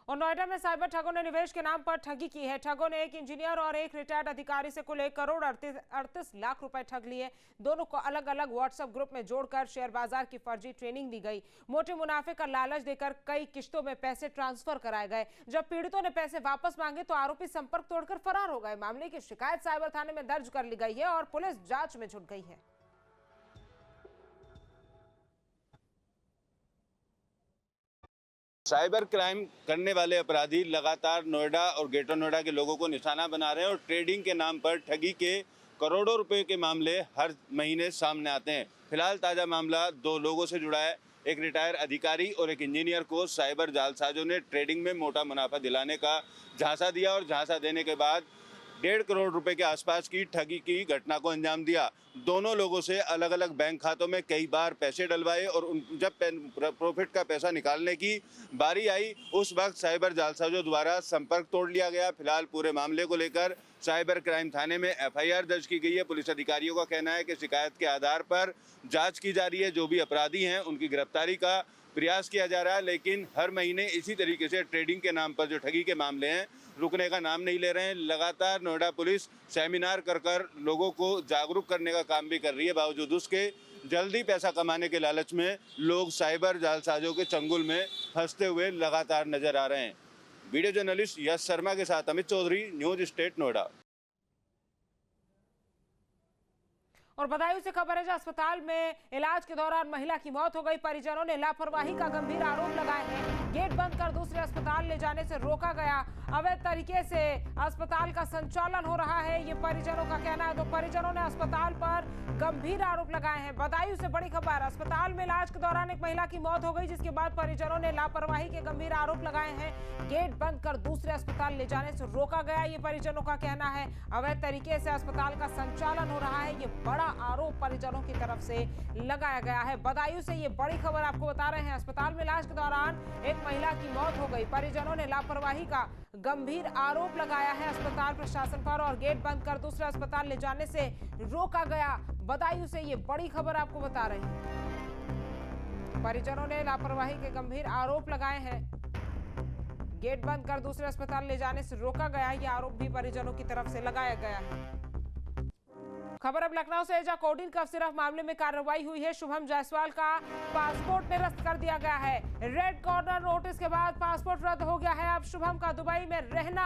और नोएडा में साइबर ठगों ने निवेश के नाम पर ठगी की है। ठगों ने एक इंजीनियर और एक रिटायर्ड अधिकारी से कुल 1 करोड़ 38 लाख रुपए ठग लिए। दोनों को अलग अलग व्हाट्सएप ग्रुप में जोड़कर शेयर बाजार की फर्जी ट्रेनिंग दी गई। मोटे मुनाफे का लालच देकर कई किश्तों में पैसे ट्रांसफर कराए गए। जब पीड़ितों ने पैसे वापस मांगे तो आरोपी संपर्क तोड़कर फरार हो गए। मामले की शिकायत साइबर थाने में दर्ज कर ली गई है और पुलिस जांच में जुट गई है। साइबर क्राइम करने वाले अपराधी लगातार नोएडा और ग्रेटर नोएडा के लोगों को निशाना बना रहे हैं और ट्रेडिंग के नाम पर ठगी के करोड़ों रुपए के मामले हर महीने सामने आते हैं। फिलहाल ताज़ा मामला दो लोगों से जुड़ा है। एक रिटायर अधिकारी और एक इंजीनियर को साइबर जालसाजों ने ट्रेडिंग में मोटा मुनाफा दिलाने का झांसा दिया और झांसा देने के बाद 1.5 करोड़ रुपए के आसपास की ठगी की घटना को अंजाम दिया। दोनों लोगों से अलग अलग बैंक खातों में कई बार पैसे डलवाए और जब प्रॉफिट का पैसा निकालने की बारी आई उस वक्त साइबर जालसाजों द्वारा संपर्क तोड़ लिया गया। फिलहाल पूरे मामले को लेकर साइबर क्राइम थाने में एफआईआर दर्ज की गई है। पुलिस अधिकारियों का कहना है कि शिकायत के आधार पर जांच की जा रही है। जो भी अपराधी हैं उनकी गिरफ्तारी का प्रयास किया जा रहा है, लेकिन हर महीने इसी तरीके से ट्रेडिंग के नाम पर जो ठगी के मामले हैं रुकने का नाम नहीं ले रहे हैं। लगातार नोएडा पुलिस सेमिनार कर लोगों को जागरूक करने का काम भी कर रही है। बावजूद उसके जल्दी पैसा कमाने के लालच में लोग साइबर जालसाजों के चंगुल में फंसते हुए लगातार नजर आ रहे हैं। वीडियो जर्नलिस्ट यश शर्मा के साथ अमित चौधरी, न्यूज स्टेट नोएडा। और बदायूं से खबर है जहां अस्पताल में इलाज के दौरान महिला की मौत हो गई। परिजनों ने लापरवाही का गंभीर आरोप लगाए हैं। गेट बंद कर दूसरे अस्पताल ले जाने से रोका गया। अवैध तरीके से अस्पताल का संचालन हो रहा है, ये परिजनों का कहना है। तो परिजनों ने अस्पताल पर गंभीर आरोप लगाए हैं। बदायूं से बड़ी खबर, अस्पताल में इलाज के दौरान एक महिला की मौत हो गई, जिसके बाद परिजनों ने लापरवाही के गंभीर आरोप लगाए हैं। गेट बंद कर दूसरे अस्पताल ले जाने से रोका गया, ये परिजनों का कहना है। अवैध तरीके से अस्पताल का संचालन हो रहा है, ये बड़ा आरोप परिजनों की तरफ से लगाया गया है। बदायूं से ये बड़ी खबर आपको बता रहे हैं। अस्पताल में इलाज के दौरान एक महिला की मौत हो गई। परिजनों ने लापरवाही का गंभीर आरोप लगाया है अस्पताल प्रशासन पर और गेट बंद कर दूसरे अस्पताल ले जाने से रोका गया। बदायूं से ये बड़ी खबर आपको बता रहे हैं। परिजनों ने लापरवाही के गंभीर आरोप लगाए हैं। गेट बंद कर दूसरे अस्पताल ले जाने से रोका गया, ये आरोप भी परिजनों की तरफ से लगाया गया है। खबर अब लखनऊ से, जहां कोडिन कफ सिरफ मामले में कार्रवाई हुई है। शुभम जायसवाल का पासपोर्ट निरस्त कर दिया गया है। रेड कॉर्नर नोटिस के बाद पासपोर्ट रद्द हो गया है। अब शुभम का दुबई में रहना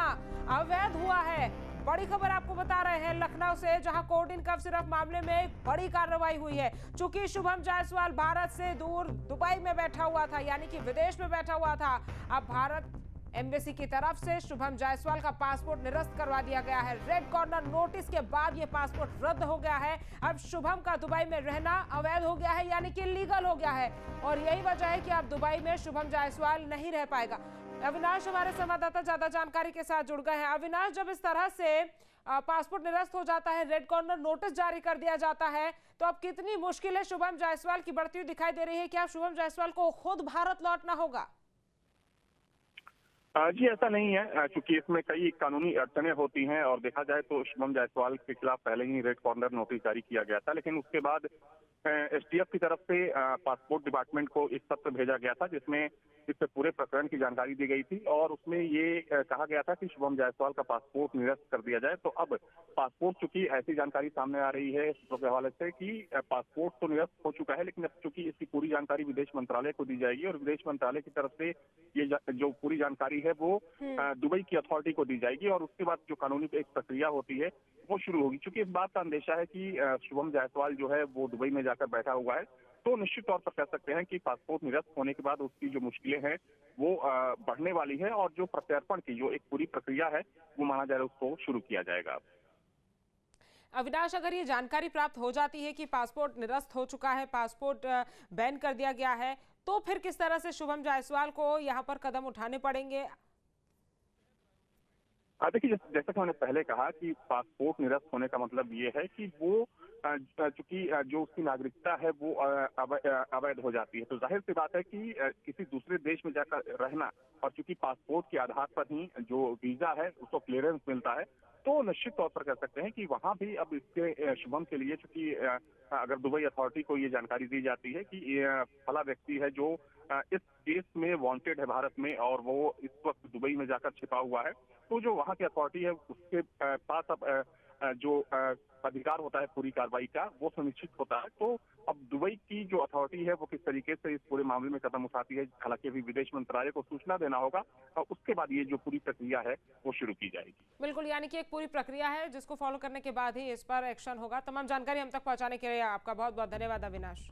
अवैध हुआ है। बड़ी खबर आपको बता रहे हैं लखनऊ से, जहां कोडिन कफ सिरफ मामले में एक बड़ी कार्रवाई हुई है। चूंकि शुभम जायसवाल भारत से दूर दुबई में बैठा हुआ था, यानी कि विदेश में बैठा हुआ था, अब भारत एम्बेसी की तरफ से शुभम जायसवाल का पासपोर्ट निरस्त करवा दिया गया है। रेड कॉर्नर नोटिस के बाद यह पासपोर्ट रद्द हो गया है। अब शुभम का दुबई में रहना अवैध हो गया है, यानी कि लीगल हो गया है। और यही वजह है कि अब दुबई में शुभम जायसवाल नहीं रह पाएगा। अविनाश हमारे संवाददाता ज्यादा जानकारी के साथ जुड़ गए हैं। अविनाश, जब इस तरह से पासपोर्ट निरस्त हो जाता है, रेड कॉर्नर नोटिस जारी कर दिया जाता है, तो अब कितनी मुश्किलें शुभम जायसवाल की बढ़ती हुई दिखाई दे रही है। क्या शुभम जायसवाल को खुद भारत लौटना होगा? जी ऐसा नहीं है, क्योंकि इसमें कई कानूनी अड़चनें होती हैं और देखा जाए तो शुभम जायसवाल के खिलाफ पहले ही रेड कॉर्नर नोटिस जारी किया गया था, लेकिन उसके बाद एसटीएफ की तरफ से पासपोर्ट डिपार्टमेंट को एक पत्र भेजा गया था जिसमें इस पूरे प्रकरण की जानकारी दी गई थी और उसमें ये कहा गया था कि शुभम जायसवाल का पासपोर्ट निरस्त कर दिया जाए। तो अब पासपोर्ट, चूंकि ऐसी जानकारी सामने आ रही है सूत्रों के हवाले से कि पासपोर्ट तो निरस्त हो चुका है, लेकिन अब चूंकि इसकी पूरी जानकारी विदेश मंत्रालय को दी जाएगी और विदेश मंत्रालय की तरफ से ये जो पूरी जानकारी है वो दुबई की अथॉरिटी को दी जाएगी और उसके बाद जो कानूनी एक प्रक्रिया होती है वो शुरू होगी। चूंकि इस बात का अंदेशा है कि शुभम जायसवाल जो है वो दुबई में जाकर बैठा हुआ है, तो निश्चित तौर पर कह सकते हैं कि पासपोर्ट निरस्त होने के बाद उसकी जो मुश्किलें हैं वो बढ़ने वाली है और जो प्रत्यर्पण की जो एक पूरी प्रक्रिया है वो माना जाए उसको शुरू किया जाएगा। अविनाश, अगर ये जानकारी प्राप्त हो जाती है कि पासपोर्ट निरस्त हो चुका है, पासपोर्ट बैन कर दिया गया है, तो फिर किस तरह से शुभम जायसवाल को यहाँ पर कदम उठाने पड़ेंगे? देखिए, जैसा कि मैंने पहले कहा कि पासपोर्ट निरस्त होने का मतलब ये है कि वो चूंकि जो उसकी नागरिकता है वो अवैध हो जाती है। तो जाहिर सी बात है कि किसी दूसरे देश में जाकर रहना, और चूंकि पासपोर्ट के आधार पर ही जो वीजा है उसको क्लियरेंस मिलता है, तो निश्चित तौर पर कह सकते हैं कि वहां भी अब इसके शुभम के लिए, चूंकि अगर दुबई अथॉरिटी को ये जानकारी दी जाती है कि फला व्यक्ति है जो इस केस में वांटेड है भारत में और वो इस वक्त दुबई में जाकर छिपा हुआ है, तो जो वहां की अथॉरिटी है उसके पास अब जो अधिकार होता है पूरी कार्रवाई का, वो सुनिश्चित होता है। तो अब दुबई की जो अथॉरिटी है वो किस तरीके से इस पूरे मामले में कदम उठाती है, हालांकि अभी विदेश मंत्रालय को सूचना देना होगा और उसके बाद ये जो पूरी प्रक्रिया है वो शुरू की जाएगी। बिल्कुल, यानी कि एक पूरी प्रक्रिया है जिसको फॉलो करने के बाद ही इस पर एक्शन होगा। तमाम जानकारी हम तक पहुंचाने के लिए आपका बहुत बहुत धन्यवाद अविनाश।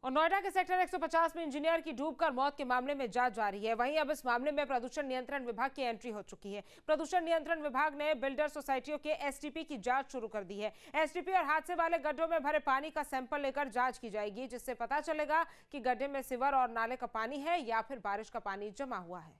और नोएडा के सेक्टर 150 में इंजीनियर की डूबकर मौत के मामले में जांच जारी है। वहीं अब इस मामले में प्रदूषण नियंत्रण विभाग की एंट्री हो चुकी है। प्रदूषण नियंत्रण विभाग ने बिल्डर सोसाइटियों के एसटीपी की जांच शुरू कर दी है। एसटीपी और हादसे वाले गड्ढों में भरे पानी का सैंपल लेकर जांच की जाएगी, जिससे पता चलेगा कि गड्ढे में सीवर और नाले का पानी है या फिर बारिश का पानी जमा हुआ है।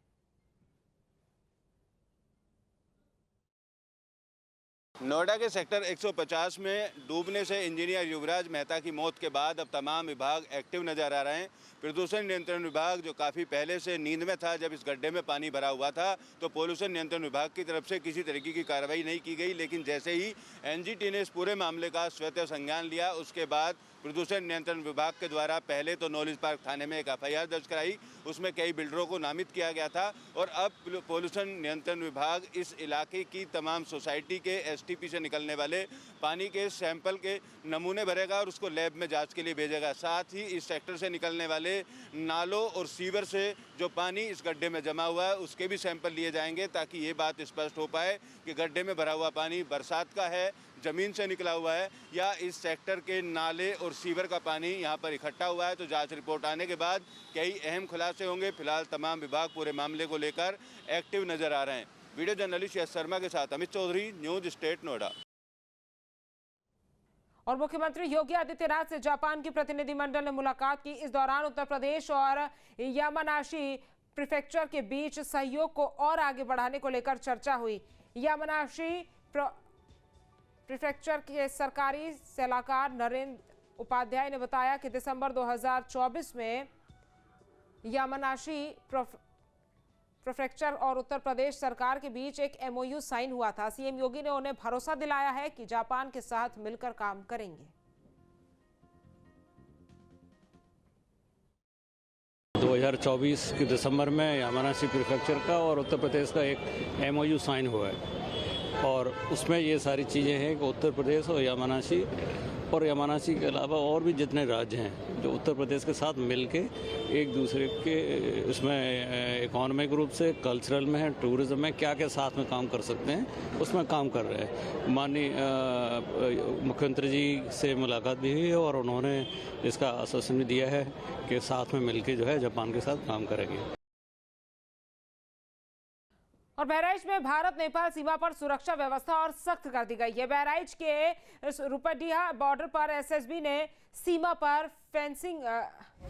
नोएडा के सेक्टर 150 में डूबने से इंजीनियर युवराज मेहता की मौत के बाद अब तमाम विभाग एक्टिव नजर आ रहे हैं। प्रदूषण नियंत्रण विभाग जो काफ़ी पहले से नींद में था, जब इस गड्ढे में पानी भरा हुआ था तो पॉल्यूशन नियंत्रण विभाग की तरफ से किसी तरीके की कार्रवाई नहीं की गई, लेकिन जैसे ही एनजीटी ने इस पूरे मामले का स्वतः संज्ञान लिया, उसके बाद प्रदूषण नियंत्रण विभाग के द्वारा पहले तो नॉलेज पार्क थाने में एक एफआईआर दर्ज कराई, उसमें कई बिल्डरों को नामित किया गया था और अब पॉल्यूशन नियंत्रण विभाग इस इलाके की तमाम सोसाइटी के एसटीपी से निकलने वाले पानी के सैंपल के नमूने भरेगा और उसको लैब में जांच के लिए भेजेगा। साथ ही इस सेक्टर से निकलने वाले नालों और सीवर से जो पानी इस गड्ढे में जमा हुआ है उसके भी सैंपल लिए जाएंगे, ताकि ये बात स्पष्ट हो पाए कि गड्ढे में भरा हुआ पानी बरसात का है, जमीन से निकला हुआ है, या इस सेक्टर के नाले और सीवर का पानी यहाँ पर इकट्ठा हुआ है। तो जांच रिपोर्ट आने के बाद कई अहम खुलासे होंगे। फिलहाल तमाम विभाग पूरे मामले को लेकर एक्टिव नजर आ रहे हैं। वीडियो जर्नलिस्ट यश शर्मा के साथ अमित चौधरी, न्यूज स्टेट नोएडा। और मुख्यमंत्री योगी आदित्यनाथ से जापान की प्रतिनिधिमंडल ने मुलाकात की। इस दौरान उत्तर प्रदेश और यामानाशी प्रीफेक्चर के बीच सहयोग को और आगे बढ़ाने को लेकर चर्चा हुई। यामानाशी प्रीफेक्चर के सरकारी सलाहकार नरेंद्र उपाध्याय ने बताया कि दिसंबर 2024 में यामानाशी प्रीफेक्चर और उत्तर प्रदेश सरकार के बीच एक एमओयू साइन हुआ था। सीएम योगी ने उन्हें भरोसा दिलाया है कि जापान के साथ मिलकर काम करेंगे। 2024 के दिसंबर में यामानाशी प्रीफेक्चर का और उत्तर प्रदेश का एक एमओयू साइन हुआ है और उसमें ये सारी चीज़ें हैं कि उत्तर प्रदेश और यामानाशी के अलावा और भी जितने राज्य हैं जो उत्तर प्रदेश के साथ मिलके एक दूसरे के इसमें इकोनॉमिक रूप से, कल्चरल में है, टूरिज्म में क्या क्या साथ में काम कर सकते हैं, उसमें काम कर रहे हैं। माननीय मुख्यमंत्री जी से मुलाकात भी हुई है और उन्होंने इसका आश्वासन भी दिया है कि साथ में मिलके जो है जापान के साथ काम करेंगे। और बहराइच में भारत नेपाल सीमा पर सुरक्षा व्यवस्था और सख्त कर दी गई है। बहराइच के रुपडीहा बॉर्डर पर एसएसबी ने सीमा पर फेंसिंग,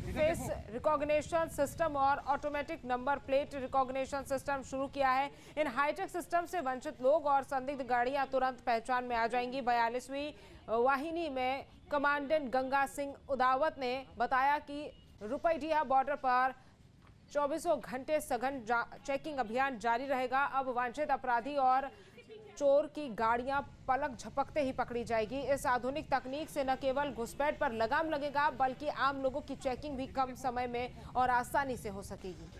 फेस रिकॉग्निशन सिस्टम और automatic number plate recognition system शुरू किया है। इन हाईटेक सिस्टम से वंचित लोग और संदिग्ध गाड़ियां तुरंत पहचान में आ जाएंगी। 42वीं वाहिनी में कमांडेंट गंगा सिंह उदावत ने बताया कि रुपडीहा बॉर्डर पर 24 घंटे सघन चेकिंग अभियान जारी रहेगा। अब वांछित अपराधी और चोर की गाड़ियां पलक झपकते ही पकड़ी जाएगी। इस आधुनिक तकनीक से न केवल घुसपैठ पर लगाम लगेगा, बल्कि आम लोगों की चेकिंग भी कम समय में और आसानी से हो सकेगी।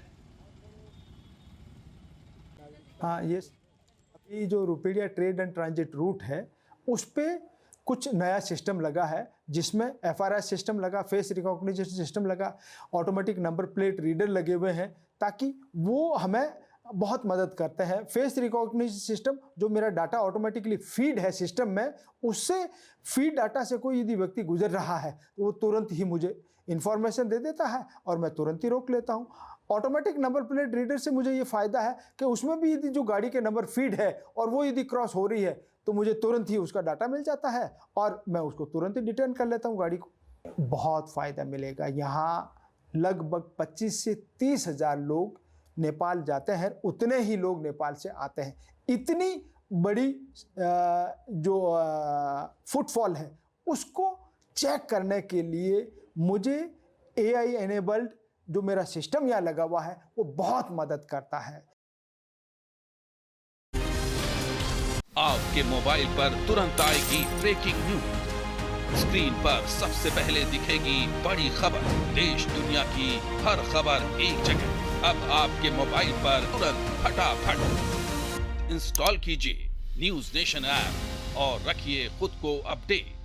हाँ, ये अभी जो रुपडीहा ट्रेड एंड ट्रांजिट रूट है उस पे कुछ नया सिस्टम लगा है, जिसमें एफआरआई सिस्टम लगा, फेस रिकॉग्निशन सिस्टम लगा, ऑटोमेटिक नंबर प्लेट रीडर लगे हुए हैं, ताकि वो हमें बहुत मदद करते हैं। फेस रिकॉग्निशन सिस्टम जो मेरा डाटा ऑटोमेटिकली फीड है सिस्टम में, उससे फीड डाटा से कोई यदि व्यक्ति गुजर रहा है तो वो तुरंत ही मुझे इन्फॉर्मेशन दे देता है और मैं तुरंत ही रोक लेता हूँ। ऑटोमेटिक नंबर प्लेट रीडर से मुझे ये फ़ायदा है कि उसमें भी यदि जो गाड़ी के नंबर फीड है और वो यदि क्रॉस हो रही है तो मुझे तुरंत ही उसका डाटा मिल जाता है और मैं उसको तुरंत ही डिटेन कर लेता हूँ गाड़ी को। बहुत फ़ायदा मिलेगा। यहाँ लगभग 25 से 30 हज़ार लोग नेपाल जाते हैं, उतने ही लोग नेपाल से आते हैं। इतनी बड़ी जो फुटफॉल है उसको चेक करने के लिए मुझे AI एनेबल्ड जो मेरा सिस्टम यहाँ लगा हुआ है वो बहुत मदद करता है। आपके मोबाइल पर तुरंत आएगी ब्रेकिंग न्यूज, स्क्रीन पर सबसे पहले दिखेगी बड़ी खबर, देश दुनिया की हर खबर एक जगह। अब आपके मोबाइल पर तुरंत फटाफट इंस्टॉल कीजिए न्यूज नेशन ऐप और रखिए खुद को अपडेट।